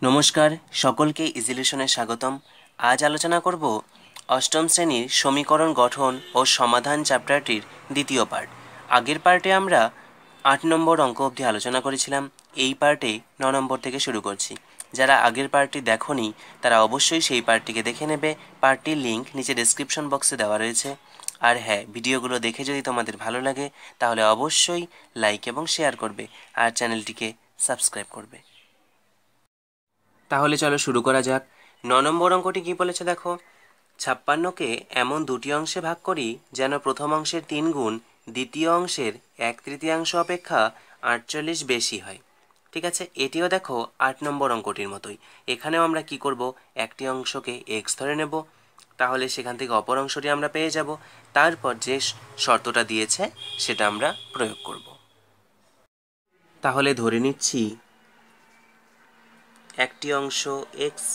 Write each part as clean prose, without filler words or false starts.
নমস্কার, সকলকে ইজিলিশনে স্বাগতম। আজ আলোচনা করব অষ্টম শ্রেণীর সমীকরণ গঠন ও সমাধান চ্যাপ্টারটির দ্বিতীয় পার্ট। আগের পার্টে আমরা 8 নম্বর অঙ্ক অবধি আলোচনা করেছিলাম। এই পার্টে 9 নম্বর থেকে শুরু করছি। যারা আগের পার্টটি দেখোনি তারা অবশ্যই সেই পার্টটিকে দেখে নেবে। পার্টটির লিঙ্ক নিচে ডেসক্রিপশন বক্সে দেওয়া রয়েছে। আর হ্যাঁ, ভিডিওগুলো দেখে যদি তোমাদের ভালো লাগে তাহলে অবশ্যই লাইক এবং শেয়ার করবে আর চ্যানেলটিকে সাবস্ক্রাইব করবে। তাহলে চলো শুরু করা যাক। 9 নম্বর অঙ্কটি কী বলেছে দেখো। 56কে এমন দুটি অংশে ভাগ করি যেন প্রথম অংশের 3 গুণ দ্বিতীয় অংশের 1/3 অপেক্ষা 48 বেশি হয়। ঠিক আছে, এটিও দেখো 8 নম্বর অঙ্কটির মতোই। এখানেও আমরা কি করব, একটি অংশকে এক্স ধরে নেব, তাহলে সেখান থেকে অপর অংশটি আমরা পেয়ে যাব। তারপর যে শর্তটা দিয়েছে সেটা আমরা প্রয়োগ করব। তাহলে ধরে নিচ্ছি একটি অংশ এক্স,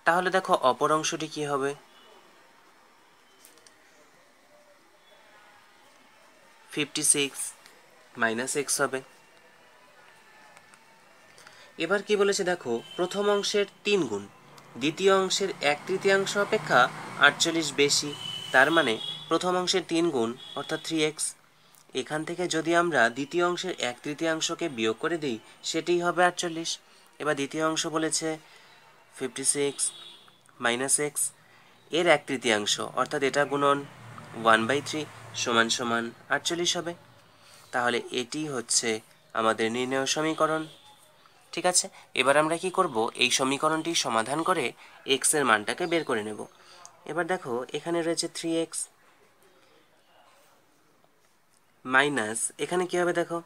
তাহলে দেখো অপর অংশটি কি হবে, 56 মাইনাস এক্স হবে। এবার কি বলেছে দেখো, প্রথম অংশের 3 গুণ দ্বিতীয় অংশের 1/3 অপেক্ষা 48 বেশি। তার মানে প্রথম অংশের 3 গুণ অর্থাৎ 3x। এখান থেকে যদি আমরা দ্বিতীয় অংশের 1/3কে বিয়োগ করে দিই সেটিই হবে 48। এবার দ্বিতীয় অংশ বলেছে 56 মাইনাস এক্স, এর 1/3 অর্থাৎ এটা গুণন 1/3 সমান সমান 48 হবে। তাহলে এটি হচ্ছে আমাদের নির্ণয় সমীকরণ। ঠিক আছে, এবার আমরা কি করব, এই সমীকরণটি সমাধান করে x এর মানটাকে বের করে নেব। এবার দেখো এখানে রয়েছে 3x মাইনাস, এখানে কি হবে দেখো,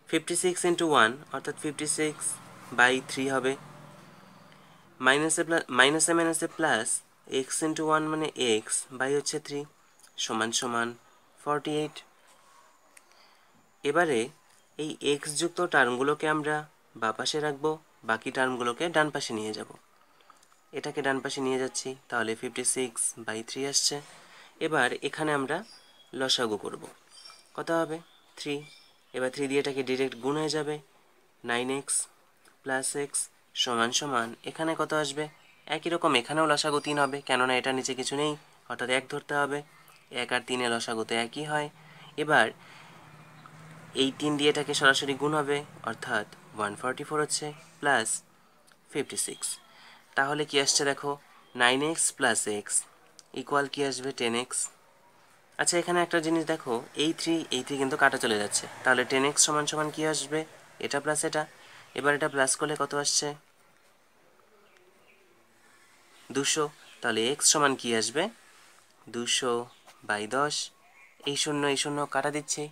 56 ইন্টু 1 অর্থাৎ 56/3 হবে, মাইনাসে মাইনাসে প্লাস x ইন্টু 1 মানে x বাই হচ্ছে 3 সমান সমান 48। এবারে এই x যুক্ত টার্মগুলোকে আমরা বাঁ পাশে রাখবো, বাকি টার্মগুলোকে ডান পাশে নিয়ে যাব। এটাকে ডান পাশে নিয়ে যাচ্ছি, তাহলে 56/3 আসছে। এবার এখানে আমরা লসাগু করব, কত হবে 3। এবার 3 দিয়ে এটাকে ডিরেক্ট গুণ হয়ে যাবে, 9x প্লাস এক্স সমান সমান এখানে কত আসবে, একই রকম এখানেও লসাগু 3 হবে, কেননা এটা নিচে কিছু নেই অর্থাৎ 1 ধরতে হবে। 1 আর 3 লসাগুতে একই হয়। এবার এই 3 দিয়ে এটাকে সরাসরি গুণ হবে অর্থাৎ 144 হচ্ছে প্লাস 56। তাহলে কি আসছে দেখো, 9x প্লাস এক্স ইকুয়াল কি আসবে 10x। আচ্ছা, এখানে একটা জিনিস দেখো, এই 3 কিন্তু কাটা চলে যাচ্ছে, তাহলে 10x সমান সমান কি আসবে, এটা প্লাস এটা। এবার এটা প্লাস করলে কত আসছে 200, তাহলে x সমান কি আসবে 200/10। এই শূন্য কাটা দিচ্ছে,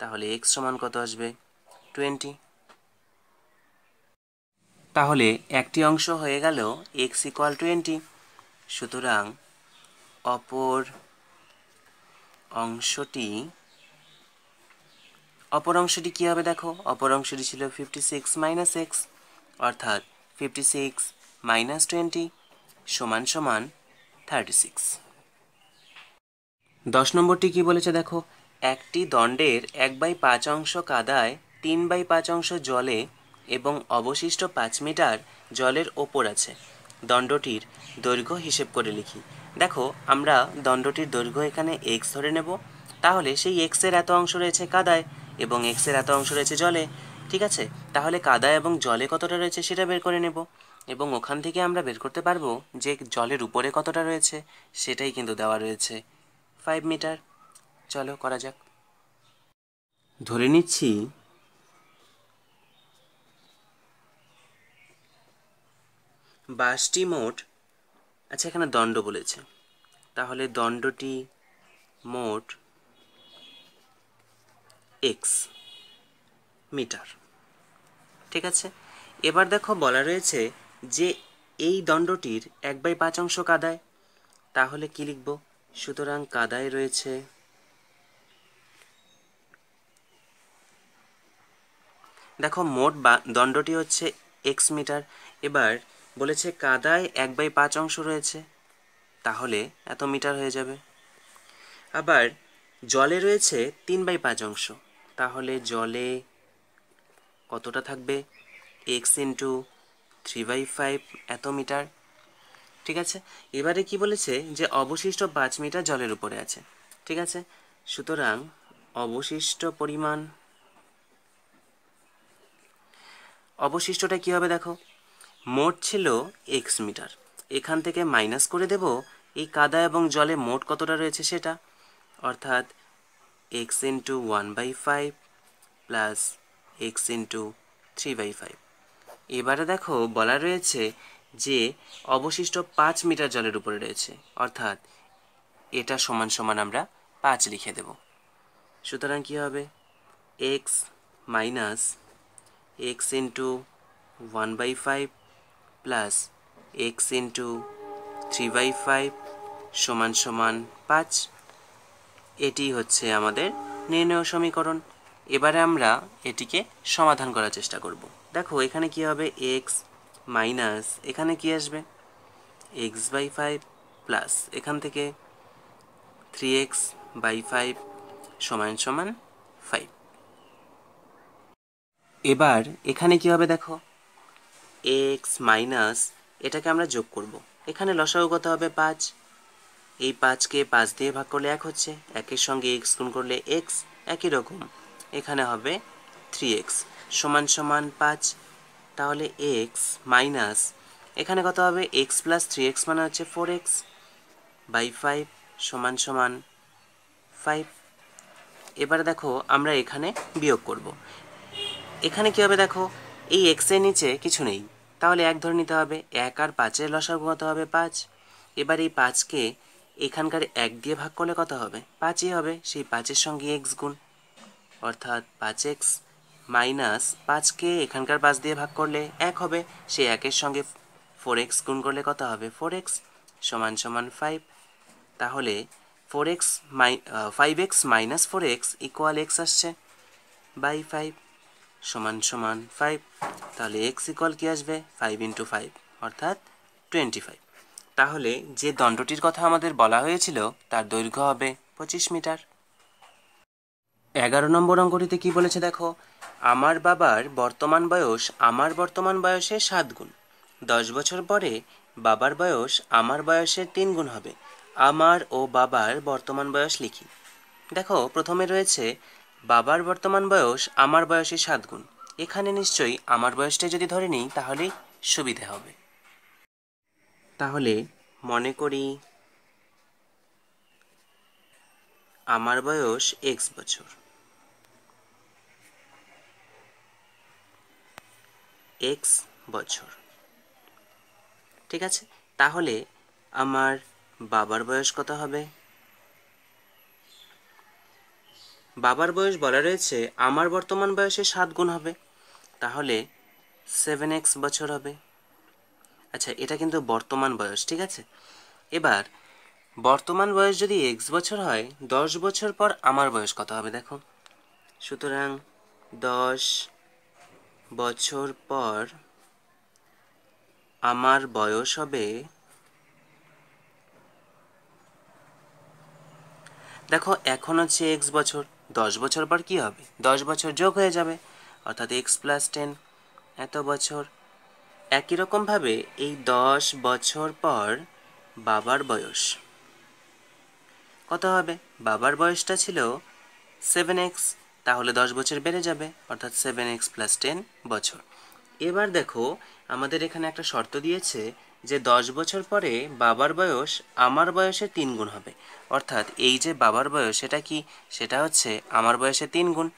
তাহলে x সমান কত আসবে 20। তাহলে একটি অংশ হয়ে গেল x ইকুয়াল 20। সুতরাং অপর অংশটি কি হবে দেখো, অপর অংশটি ছিল 56 মাইনাস এক্স অর্থাৎ 56 মাইনাস 20 সমান সমান 36। 10 নম্বরটি কি বলেছে দেখো, একটি দণ্ডের 1/5 অংশ কাদায় 3/5 অংশ জলে এবং অবশিষ্ট 5 মিটার জলের ওপর আছে। দণ্ডটির দৈর্ঘ্য হিসেব করে লিখি। দেখো আমরা দণ্ডটির দৈর্ঘ্য এখানে x ধরে নেব, তাহলে সেই x এর এত অংশ রয়েছে কাদায় এবং x এর এত অংশ রয়েছে জলে। ঠিক আছে, তাহলে কাদা এবং জলে কতটা রয়েছে সেটা বের করে নেব, এবং ওখান থেকে আমরা বের করতে পারবো যে জলের উপরে কতটা রয়েছে, সেটাই কিন্তু দেওয়া রয়েছে 5 মিটার। চলো করা যাক। ধরে নিচ্ছি বাসটি মোট, আচ্ছা এখানে দণ্ড বলেছে, তাহলে দণ্ডটি মোট x মিটার। ঠিক আছে, এবার দেখো বলা রয়েছে যে এই দণ্ডটির 1/5 অংশ কাদায়, তাহলে কি লিখব, সুতরাং কাদায় রয়েছে দেখো মোট দণ্ডটি হচ্ছে x মিটার। এবার বলেছে কাদায় 1/5 অংশ রয়েছে, তাহলে এত মিটার হয়ে যাবে। আবার জলে রয়েছে 3/5 অংশ, তাহলে জলে কতটা থাকবে? এক্স ইন্টু 3/5 এত মিটার। ঠিক আছে, এবারে কি বলেছে যে অবশিষ্ট 5 মিটার জলের উপরে আছে। ঠিক আছে, সুতরাং অবশিষ্টটা কি হবে দেখো, মোট ছিল এক্স মিটার, এখান থেকে মাইনাস করে দেব এই কাদা এবং জলে মোট কতটা রয়েছে সেটা, অর্থাৎ x into 1/5 plus x into 3/5। এবারে দেখো বলা রয়েছে যে অবশিষ্ট 5 মিটার জলের উপরে রয়েছে, অর্থাৎ এটা সমান সমান আমরা 5 লিখে দেব। সুতরাং কি হবে? X minus x into 1/5 plus x into 3/5 সমান সমান 5। এটি হচ্ছে আমাদের নির্ণয় সমীকরণ। এবারে আমরা এটিকে সমাধান করার চেষ্টা করব। দেখো এখানে কি হবে, এক্স মাইনাস এখানে কি আসবে, x/5 প্লাস এখান থেকে 3x/5 সমান সমান 5। এবার এখানে কি হবে দেখো, x মাইনাস এটাকে আমরা যোগ করব। এখানে লসাগু কত হবে? 5। এই 5কে 5 দিয়ে ভাগ করলে 1 হচ্ছে, 1-এর সঙ্গে x গুণ করলে x, একই রকম এখানে হবে 3x সমান সমান 5। তাহলে x মাইনাস এখানে কত হবে, x প্লাস 3x মানে হচ্ছে 4x/5 সমান সমান 5। এবারে দেখো আমরা এখানে বিয়োগ করব। এখানে কি হবে দেখো, এই x এর নিচে কিছু নেই, তাহলে 1 ধরে নিতে হবে। 1 আর 5-এর লসাগু কত হবে? 5। এবার এই 5কে এখানকার 1 দিয়ে ভাগ করলে কত হবে? 5ই হবে, সেই 5-এর সঙ্গে x গুণ, অর্থাৎ 5x মাইনাস 5কে এখানকার 5 দিয়ে ভাগ করলে 1 হবে, সেই 1-এর সঙ্গে 4x গুণ করলে কত হবে? 4x সমান সমান 5। তাহলে 5x minus 4x equal x আসছে বাই 5 সমান সমান 5। তাহলে x ইকুয়াল কি আসবে? 5 ইন্টু 5 অর্থাৎ 25। তাহলে যে দণ্ডটির কথা আমাদের বলা হয়েছিল তার দৈর্ঘ্য হবে 25 মিটার। 11 নম্বর অঙ্কটিতে কি বলেছে দেখো, আমার বাবার বর্তমান বয়স আমার বর্তমান বয়সের 7 গুণ। 10 বছর পরে বাবার বয়স আমার বয়সের 3 গুণ হবে। আমার ও বাবার বর্তমান বয়স লিখি। দেখো প্রথমে রয়েছে বাবার বর্তমান বয়স আমার বয়সের 7 গুণ। এখানে নিশ্চয়ই আমার বয়সটা যদি ধরে নিই তাহলেই সুবিধে হবে। তাহলে মনে করি আমার বয়স x বছর, x বছর। ঠিক আছে, তাহলে আমার বাবার বয়স কত হবে? বাবার বয়স বলা রয়েছে আমার বর্তমান বয়সে 7 গুণ হবে, তাহলে 7x বছর হবে। আচ্ছা, এটা কিন্তু বর্তমান বয়স, ঠিক আছে। এবার বর্তমান বয়স যদি x বছর হয়, 10 বছর পর আমার বয়স কত হবে দেখো। সুতরাং 10 বছর পর আমার বয়স হবে, দেখো এখন হচ্ছে x বছর, 10 বছর পর কি হবে? 10 বছর যোগ হয়ে যাবে, অর্থাৎ x প্লাস 10 এত বছর। একই রকমভাবে এই 10 বছর পর বাবার বয়স কত হবে? বাবার বয়সটা ছিল 7x, তাহলে 10 বছর বেড়ে যাবে, অর্থাৎ 7x প্লাস 10 বছর। এবার দেখো আমাদের এখানে একটা শর্ত দিয়েছে যে 10 বছর পরে বাবার বয়স আমার বয়সের 3 গুণ হবে, অর্থাৎ এই যে বাবার বয়স সেটা কি? সেটা হচ্ছে আমার বয়সের 3 গুণ।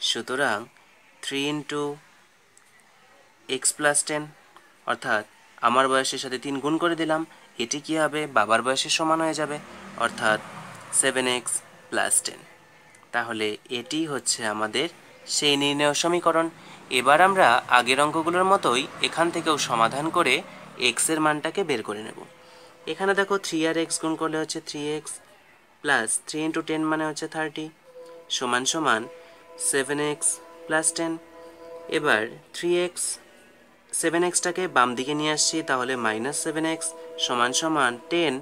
সুতরাং 3 ইন্টু এক্স প্লাস 10, অর্থাৎ আমার বয়সের সাথে 3 গুণ করে দিলাম, এটি কি হবে? বাবার বয়সের সমান হয়ে যাবে, অর্থাৎ 7x প্লাস 10। তাহলে এটি হচ্ছে আমাদের সেই নির্ণয় সমীকরণ। এবার আমরা আগের অঙ্কগুলোর মতোই এখান থেকেও সমাধান করে x এর মানটাকে বের করে নেব। এখানে দেখো 3 আর x গুণ করলে হচ্ছে 3x প্লাস 3 ইন্টু 10 মানে হচ্ছে 30 সমান সমান 7x প্লাস 10। এবার 7xটাকে বাম দিকে নিয়ে আসছি, তাহলে মাইনাস 7x সমান সমান 10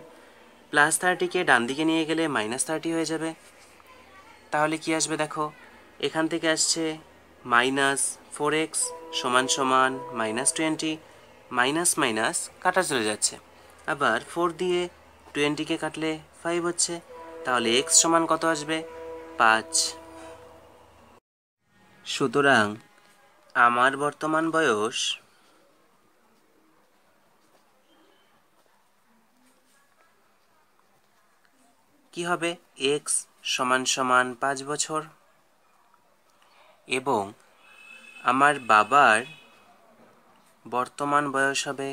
প্লাস 30কে ডান দিকে নিয়ে গেলে মাইনাস 30 হয়ে যাবে। তাহলে কি আসবে দেখো, এখান থেকে আসছে -4x সমান সমান -20, মাইনাস মাইনাস কাটা চলে যাচ্ছে। আবার 4 দিয়ে 20কে কাটলে 5 হচ্ছে, তাহলে x সমান কত আসবে? 5। সুতরাং আমার বর্তমান বয়স কি হবে? x সমান সমান 5 বছর, এবং আমার বাবার বর্তমান বয়স হবে,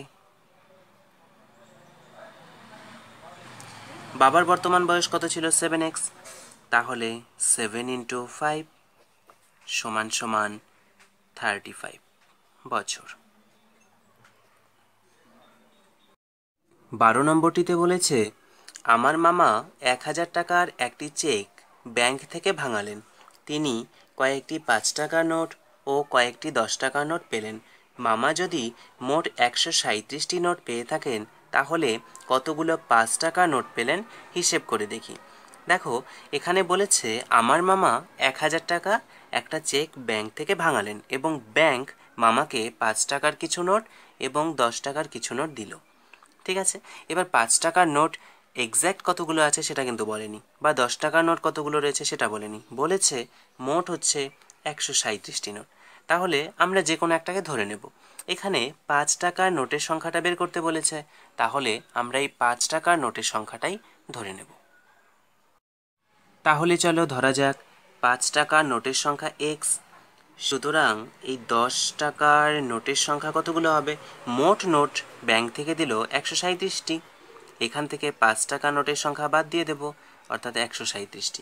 বাবার বর্তমান বয়স কত ছিল? 7x, তাহলে 7 × 5 সমান সমান 35 বছর। 12 নম্বরটিতে বলেছে, আমার মামা 1000 টাকার একটি চেক ব্যাংক থেকে ভাঙালেন। তিনি কয়েকটি 5 টাকার নোট ও কয়েকটি 10 টাকার নোট পেলেন। মামা যদি মোট 137টি নোট পেয়ে থাকেন, তাহলে কতগুলো 5 টাকার নোট পেলেন হিসেব করে দেখি। দেখো, এখানে বলেছে আমার মামা 1000 টাকা একটা চেক ব্যাংক থেকে ভাঙালেন, এবং ব্যাংক মামাকে 5 টাকার কিছু নোট এবং 10 টাকার কিছু নোট দিল। ঠিক আছে, এবার 5 টাকার নোট এক্স্যাক্ট কতগুলো আছে সেটা কিন্তু বলেনি, বা 10 টাকার নোট কতগুলো রয়েছে সেটা বলেনি, বলেছে মোট হচ্ছে 137টি নোট। তাহলে আমরা যে কোনো একটাকে ধরে নেব। এখানে 5 টাকার নোটের সংখ্যাটা বের করতে বলেছে, তাহলে আমরা এই 5 টাকার নোটের সংখ্যাটাই ধরে নেব। তাহলে চলো ধরা যাক 5 টাকার নোটের সংখ্যা x। সুতরাং এই 10 টাকার নোটের সংখ্যা কতগুলো হবে? মোট নোট ব্যাংক থেকে দিল 137টি, এখান থেকে 5 টাকা নোটের সংখ্যা বাদ দিয়ে দেব, অর্থাৎ 137টি।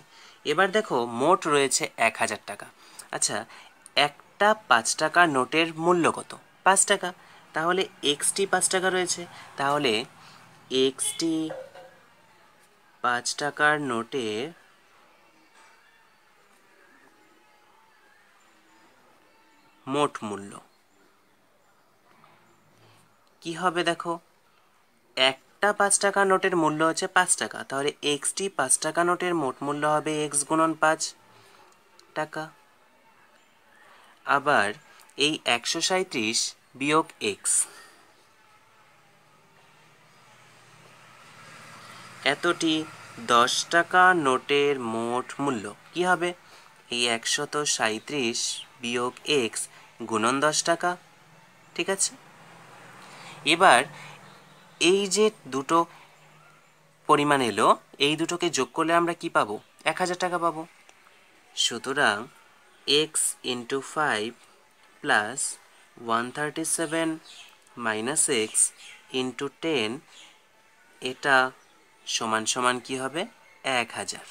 এবার দেখো, মোট রয়েছে 1000 টাকা। আচ্ছা, একটা 5 টাকার নোটের মূল্য কত? 5 টাকা। তাহলে এক্সটি 5 টাকা রয়েছে, তাহলে এক্সটি 5 টাকার নোটের মোট মূল্য কি হবে? দেখো, একটা 5 টাকা নোটের মূল্য হচ্ছে 5 টাকা, তাহলে এক্সটি 5 টাকা নোটের মোট মূল্য হবে এক্স গুণন 5 টাকা। আবার এই 137 বিয়োগ এক্স, এতটি 10 টাকা নোটের মোট মূল্য কি হবে? এই 137 বিয়োগ এক্স গুণন 10 টাকা। ঠিক আছে, এবার এই যে দুটো পরিমাণ এলো, এই দুটোকে যোগ করলে আমরা কি পাবো? 1000 টাকা পাবো। সুতরাং x × 5 plus 137 minus x into 10, এটা সমান সমান কি হবে? 1000।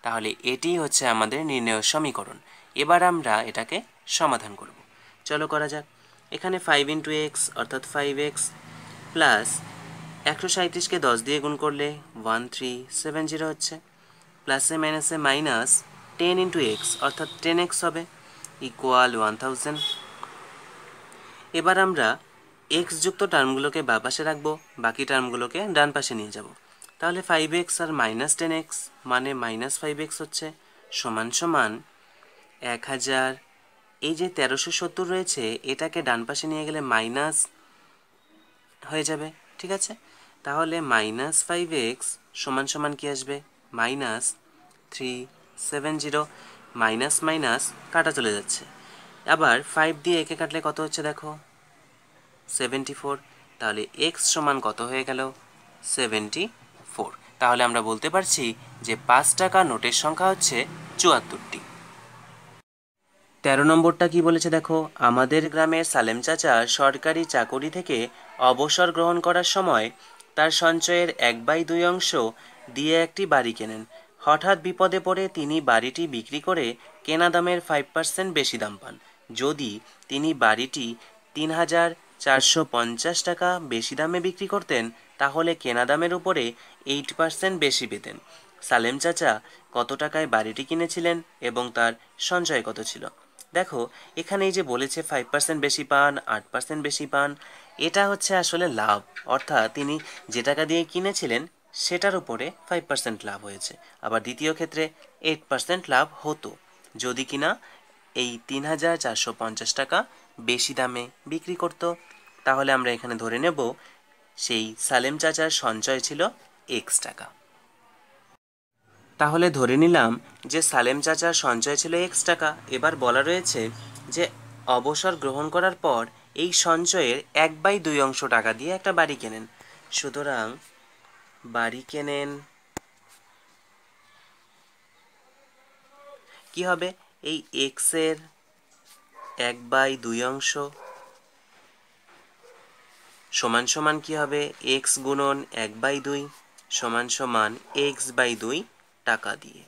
তাহলে এটি হচ্ছে আমাদের নির্ণয় সমীকরণ। এবার আমরা এটাকে সমাধান করব। চলো করা যাক। এখানে 5 × x অর্থাৎ 5x প্লাস 137কে 10 দিয়ে গুণ করলে 1370 হচ্ছে, প্লাসে মাইনাসে মাইনাস 10 × x অর্থাৎ 10x হবে, ইকুয়াল 1000। এবার আমরা x যুক্ত টার্মগুলোকে বাঁ পাশে রাখবো, বাকি টার্মগুলোকে ডান পাশে নিয়ে যাব। তাহলে 5x আর মাইনাস 10x মানে মাইনাস 5x হচ্ছে, সমান সমান 1000। এই যে 1370 রয়েছে, এটাকে ডান পাশে নিয়ে গেলে মাইনাস হয়ে যাবে। ঠিক আছে, তাহলে মাইনাস 5x সমান সমান কি আসবে? -370। মাইনাস মাইনাস কাটা চলে যাচ্ছে। আবার 5 দিয়ে একে কাটলে কত হচ্ছে দেখো? 74। তাহলে x সমান কত হয়ে গেল? 74। তাহলে আমরা বলতে পারছি যে 5 টাকা নোটের সংখ্যা হচ্ছে 74টি। 13 নম্বরটা কি বলেছে দেখো, আমাদের গ্রামের সালেম চাচা সরকারি চাকরি থেকে অবসর গ্রহণ করার সময় তার সঞ্চয়ের 1/2 অংশ দিয়ে একটি বাড়ি কেনেন। হঠাৎ বিপদে পড়ে তিনি বাড়িটি বিক্রি করে কেনা দামের 5% বেশি দাম পান। যদি তিনি বাড়িটি 3450 টাকা বেশি দামে বিক্রি করতেন, তাহলে কেনা দামের উপরে 8% বেশি পেতেন। সালেম চাচা কত টাকায় বাড়িটি কিনেছিলেন এবং তার সঞ্চয় কত ছিল? দেখো, এখানে এই যে বলেছে 5% বেশি পান, 8% বেশি পান, এটা হচ্ছে আসলে লাভ, অর্থাৎ তিনি যে টাকা দিয়ে কিনেছিলেন সেটার উপরে 5% লাভ হয়েছে। আবার দ্বিতীয় ক্ষেত্রে 8% লাভ হতো, যদি কিনা এই 3,450 টাকা বেশি দামে বিক্রি করত। তাহলে আমরা এখানে ধরে নেব সেই সালেম চাচার সঞ্চয় ছিল x টাকা। তাহলে ধরে নিলাম যে সালেম চাচার সঞ্চয় ছিল x টাকা। এবার বলা রয়েছে যে অবসর গ্রহণ করার পর এই সঞ্চয়ের 1/2 অংশ টাকা দিয়ে একটা বাড়ি কেনেন। সুতরাং বাড়ি কেনেন, কি হবে, এই x এর 1/2 অংশ সমান সমান কি হবে, x গুণন 1/2 সমান সমান x/2 টাকা দিয়ে।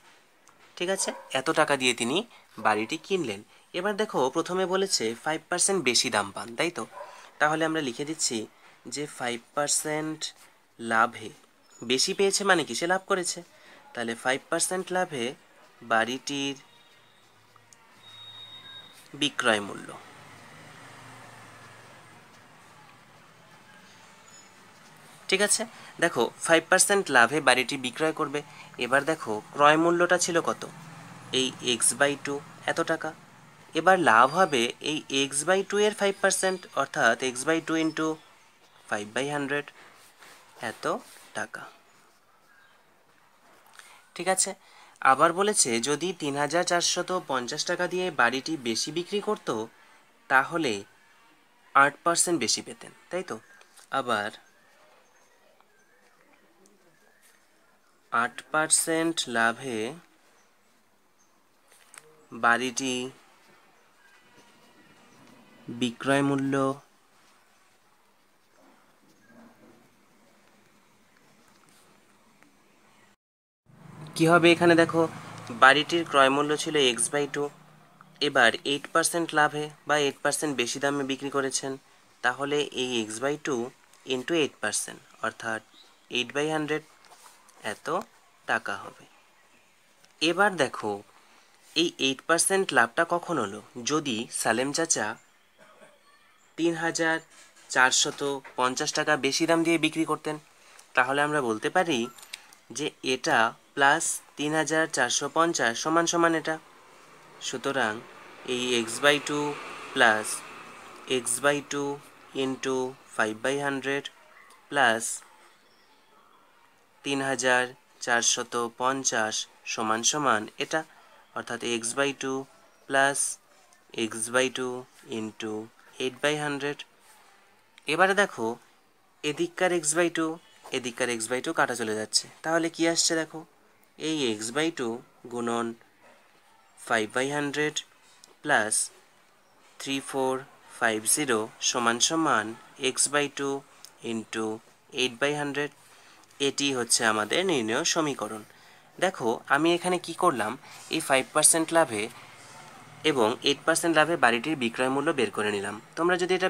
ঠিক আছে, এত টাকা দিয়ে তিনি বাড়িটি কিনলেন। এবার দেখো প্রথমে বলেছে 5% বেশি দাম পান, তাই তো? তাহলে আমরা লিখে দিচ্ছি যে 5% লাভে, বেশি পেয়েছে মানে কি, সে লাভ করেছে। তাহলে 5% লাভে বাড়িটির বিক্রয় মূল্য, ঠিক আছে। দেখো 5% লাভে বাড়িটি বিক্রয় করবে। এবার দেখো ক্রয় মূল্যটা ছিল কত, এই x/2 এত টাকা। এবার লাভ হবে এই x/2 এর 5%, অর্থাৎ x/2 ইন্টু 5/100 এত টাকা। ঠিক আছে, আবার বলেছে যদি 3,450 টাকা দিয়ে বাড়িটি বেশি বিক্রি করত তাহলে 8% বেশি পেতেন, তাই তো? আবার 8% লাভে বাড়িটি বিক্রয় মূল্য কি হবে, এখানে দেখো বাড়িটির ক্রয় মূল্য ছিল x/2, এবার 8% লাভে বা 8% বেশি দামে বিক্রি করেছেন, তাহলে এই x/2 ইন্টু 8%, অর্থাৎ 8/100 এত টাকা হবে। এবার দেখো এই 8% লাভটা কখন হলো, যদি সালেম চাচা 3,450 টাকা বেশি দাম দিয়ে বিক্রি করতেন। তাহলে আমরা বলতে পারি যে এটা প্লাস 3,450 সমান সমান এটা। সুতরাং এই x/2 plus x/2 into 5/100 plus 3,450 সমান সমান এটা, অর্থাৎ x/2 প্লাস x/2 ইন্টু 8/100। এবারে দেখো এদিককার x/2 এদিককার x/2 কাটা চলে যাচ্ছে, তাহলে কি আসছে দেখো, এই x/2 গুণন 5/100 প্লাস 3450 সমান সমান x/2 ইন্টু 8/100। এটি হচ্ছে আমাদের নির্ণয় সমীকরণ। দেখো আমি এখানে কি করলাম, এই 5% লাভে এবং 8% লাভে বাড়িটির বিক্রয় মূল্য বের করে নিলাম। তোমরা যদি এটা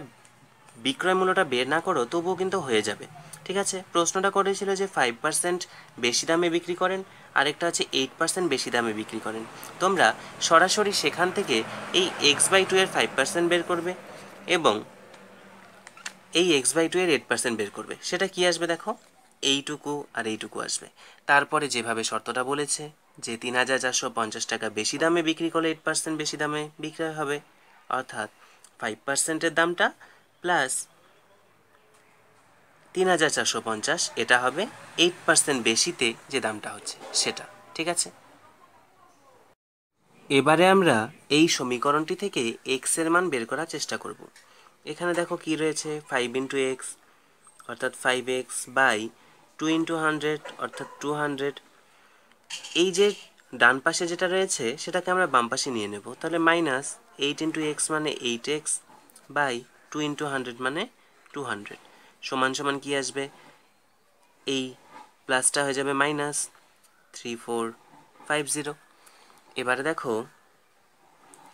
বিক্রয় মূল্যটা বের না করো তবুও কিন্তু হয়ে যাবে। ঠিক আছে, প্রশ্নটা করেছিল যে 5% বেশি দামে বিক্রি করেন, আরেকটা হচ্ছে 8% বেশি দামে বিক্রি করেন। তোমরা সরাসরি সেখান থেকে এই x/2 এর 5% বের করবে এবং এই x/2 এর 8% বের করবে। সেটা কি আসবে দেখো, এইটুকু আর এইটুকু আসবে। তারপরে যেভাবে শর্তটা বলেছে যে 3,450 টাকা বেশি দামে বিক্রি করলে 8% বেশি দামে বিক্রয় হবে, অর্থাৎ 5%-এর দামটা প্লাস 3,450, এটা হবে 8% বেশিতে যে দামটা হচ্ছে সেটা। ঠিক আছে, এবারে আমরা এই সমীকরণটি থেকে x এর মান বের করার চেষ্টা করব। এখানে দেখো কি রয়েছে, 5 ইন্টু x অর্থাৎ 5x বাই 2 ইন্টু 100 অর্থাৎ 200। এই যে ডান পাশে যেটা রয়েছে সেটাকে আমরা বাম পাশে নিয়ে নেব, তাহলে মাইনাস 8 ইন্টু এক্স মানে 8x বাই 2 ইন্টু 100 মানে 200 সমান সমান কি আসবে, এই প্লাসটা হয়ে যাবে মাইনাস 3450। এবারে দেখো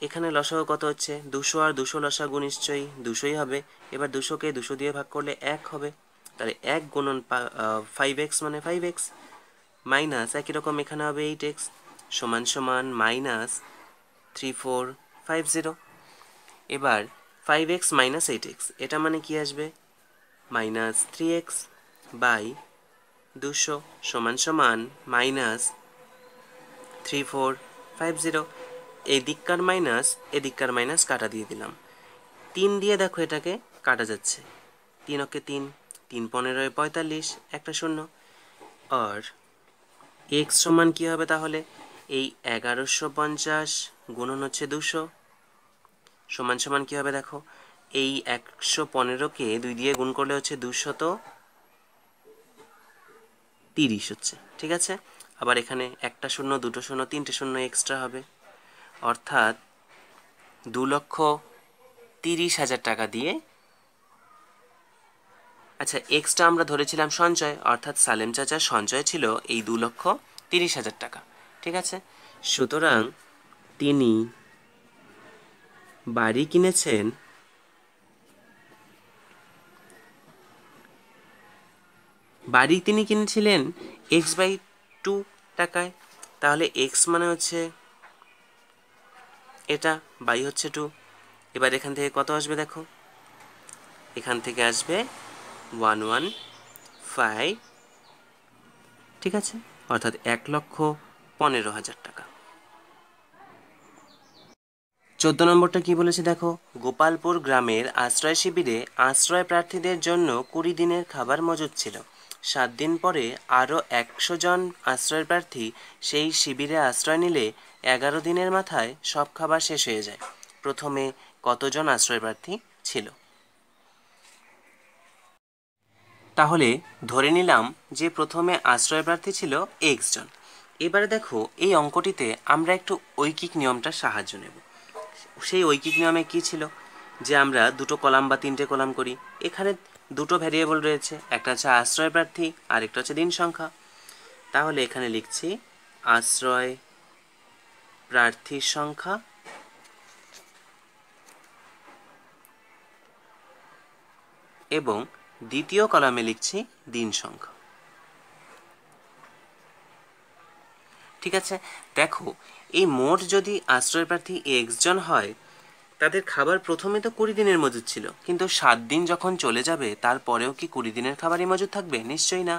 এখানে লসাগু কত হচ্ছে, 200 আর 200 লসাগু নিশ্চয়ই 200ই হবে। এবার 200কে 200 দিয়ে ভাগ করলে 1 হবে, তাহলে 1 গুণন 5x মানে 5x মাইনাস একই রকম এখানে হবে 8x সমান সমান মাইনাস 3450। এবার 5x মাইনাস 8x এটা মানে কি আসবে, মাইনাস 3x বাই 200 সমান সমান মাইনাস 3450, এদিককার মাইনাস এদিককার মাইনাস কাটা দিয়ে দিলাম। 3 দিয়ে দেখো এটাকে কাটা যাচ্ছে, 3 অক্ষে 3, 3 15 45, একটা শূন্য। আর এক্স সমান কী হবে তাহলে, এই 1150 গুণন হচ্ছে 200 সমান সমান কী হবে দেখো, এই 115কে 2 দিয়ে গুণ করলে হচ্ছে 230 হচ্ছে, ঠিক আছে। আবার এখানে একটা শূন্য, দুটো শূন্য, তিনটে শূন্য এক্সট্রা হবে, অর্থাৎ 2,30,000 টাকা দিয়ে, আচ্ছা এক্সটা আমরা ধরেছিলাম সঞ্চয়, অর্থাৎ সালেম চাচার সঞ্চয় ছিল এই 2,30,000 টাকা, ঠিক আছে। সুতরাং তিনি বাড়ি কিনেছেন তিনি কিনেছিলেন x/2 টাকায়। তাহলে x মানে হচ্ছে এটা, বাই হচ্ছে 2। এবার এখান থেকে কত আসবে দেখো, এখান থেকে আসবে 115, ঠিক আছে, অর্থাৎ 1,15,000 টাকা। 14 নম্বরটা কি বলেছে দেখো, গোপালপুর গ্রামের আশ্রয় শিবিরে আশ্রয় প্রার্থীদের জন্য 20 দিনের খাবার মজুদ ছিল। 7 দিন পরে আরও 100 জন আশ্রয় প্রার্থী সেই শিবিরে আশ্রয় নিলে 11 দিনের মাথায় সব খাবার শেষ হয়ে যায়। প্রথমে কতজন আশ্রয় প্রার্থী ছিল? তাহলে ধরে নিলাম যে প্রথমে আশ্রয় প্রার্থী ছিল x জন। এবারে দেখো এই অঙ্কটিতে আমরা একটু ঐকিক নিয়মটার সাহায্য নেব। সেই ঐকিক নিয়মে কি ছিল, যে আমরা দুটো কলাম বা তিনটে কলাম করি। এখানে দুটো ভ্যারিয়েবল রয়েছে, একটা হচ্ছে আশ্রয় প্রার্থী আর একটা হচ্ছে দিন সংখ্যা। তাহলে এখানে লিখছি আশ্রয় প্রার্থীর সংখ্যা এবং দ্বিতীয় কলামে লিখছি দিন সংখ্যা, ঠিক আছে। দেখো এই মোট যদি আশ্রয় প্রার্থী x জন হয়, তাদের খাবার প্রথমে তো 20 দিনের মজুদ ছিল, কিন্তু 7 দিন যখন চলে যাবে তারপরেও কি 20 দিনের খাবারই মজুদ থাকবে? নিশ্চয়ই না।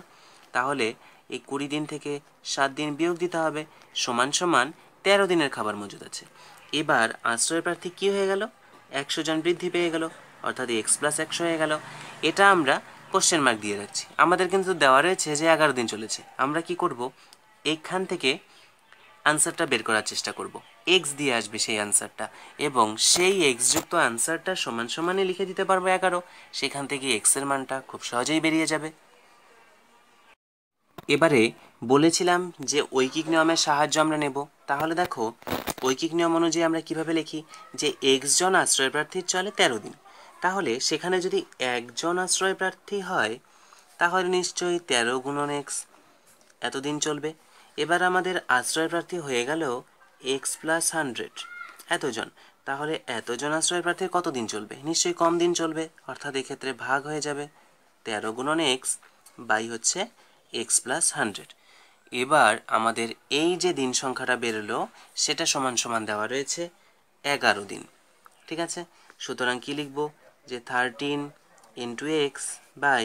তাহলে এই 20 দিন থেকে 7 দিন বিয়োগ দিতে হবে, সমান সমান 13 দিনের খাবার মজুদ আছে। এবার আশ্রয় প্রার্থী কী হয়ে গেল, 100 জন বৃদ্ধি পেয়ে গেল, অর্থাৎ x+100 হয়ে গেল। এটা আমরা কোশ্চেন মার্ক দিয়ে রাখছি। আমাদের কিন্তু দেওয়া রয়েছে যে 11 দিন চলেছে। আমরা কি করব, এখান থেকে আনসারটা বের করার চেষ্টা করব। এক্স দিয়ে আসবে সেই আনসারটা, এবং সেই এক্স যুক্ত আনসারটা সমান সমানে লিখে দিতে পারবো 11। সেখান থেকে এক্সের মানটা খুব সহজেই বেরিয়ে যাবে। এবারে বলেছিলাম যে ঐকিক নিয়মের সাহায্য আমরা নেব। তাহলে দেখো ঐকিক নিয়ম অনুযায়ী আমরা কিভাবে লিখি, যে এক্স জন আশ্রয় প্রার্থীর চলে 13 দিন। তাহলে সেখানে যদি একজন আশ্রয় প্রার্থী হয়, তাহলে নিশ্চয়ই 13 গুণন এক্স এতদিন চলবে। এবার আমাদের আশ্রয় প্রার্থী হয়ে গেল x+100 এতজন। তাহলে এতজন আশ্রয় প্রার্থীর কত দিন চলবে? নিশ্চয়ই কম দিন চলবে, অর্থাৎ এক্ষেত্রে ভাগ হয়ে যাবে 13 গুণন এক্স বাই হচ্ছে x+100। এবার আমাদের এই যে দিন সংখ্যাটা বেরোলো সেটা সমান সমান দেওয়া রয়েছে 11 দিন, ঠিক আছে। সুতরাং কি লিখব, যে 13 × x বাই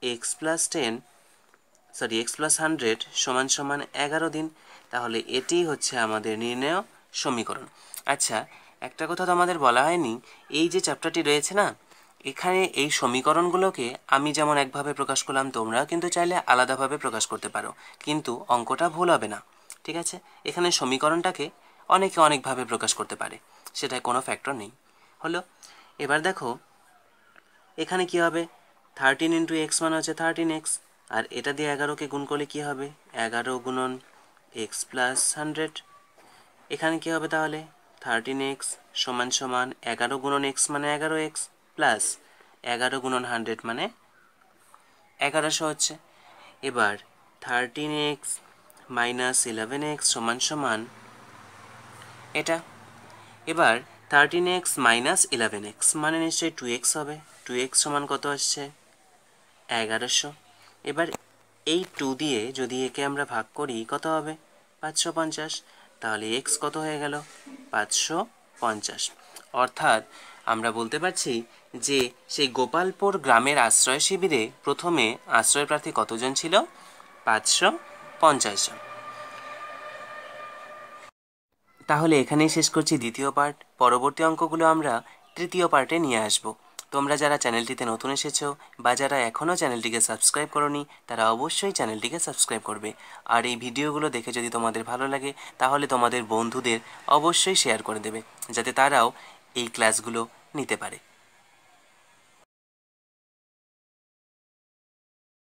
x+100 সমান সমান 11 দিন। তাহলে এটি হচ্ছে আমাদের নির্ণেয় সমীকরণ। আচ্ছা একটা কথা তো আমাদের বলা হয়নি, এই যে চ্যাপ্টারটি রয়েছে না, এখানে এই সমীকরণগুলোকে আমি যেমন একভাবে প্রকাশ করলাম, তোমরা কিন্তু চাইলে আলাদাভাবে প্রকাশ করতে পারো, কিন্তু অঙ্কটা ভুল হবে না, ঠিক আছে। এখানে সমীকরণটাকে অনেকে অনেকভাবে প্রকাশ করতে পারে, সেটায় কোনো ফ্যাক্টর নেই। হলো, এবার দেখো এখানে কি হবে, 13 × x মানে হচ্ছে 13x, আর এটা দিয়ে 11কে গুণ করলে কি হবে, 11 গুণন x+100। এখানে কি হবে তাহলে, 13x সমান সমান 11 গুণন x মানে 11x প্লাস 11 গুণন 100 মানে 1100 হচ্ছে। এবার 13x মাইনাস 11x সমান সমান এটা। এবার 13x মাইনাস 11x মানে নিশ্চয়ই 2x হবে। 2x সমান কত আসছে, 1100। এবার এই 2 দিয়ে যদি একে আমরা ভাগ করি কত হবে, 550। তাহলে x কত হয়ে গেল, 550। অর্থাৎ আমরা বলতে পারছি যে সেই গোপালপুর গ্রামের আশ্রয় শিবিরে প্রথমে আশ্রয় প্রার্থী কতজন ছিল, 550 জন। তাহলে এখানেই শেষ করছি দ্বিতীয় পার্ট। পরবর্তী অঙ্কগুলো আমরা তৃতীয় পার্টে নিয়ে আসব। তোমরা যারা চ্যানেলটিতে নতুন এসেছো বা যারা এখনও চ্যানেলটিকে সাবস্ক্রাইব করোনি তারা অবশ্যই চ্যানেলটিকে সাবস্ক্রাইব করবে। আর এই ভিডিওগুলো দেখে যদি তোমাদের ভালো লাগে তাহলে তোমাদের বন্ধুদের অবশ্যই শেয়ার করে দেবে, যাতে তারাও এই ক্লাসগুলো নিতে পারে।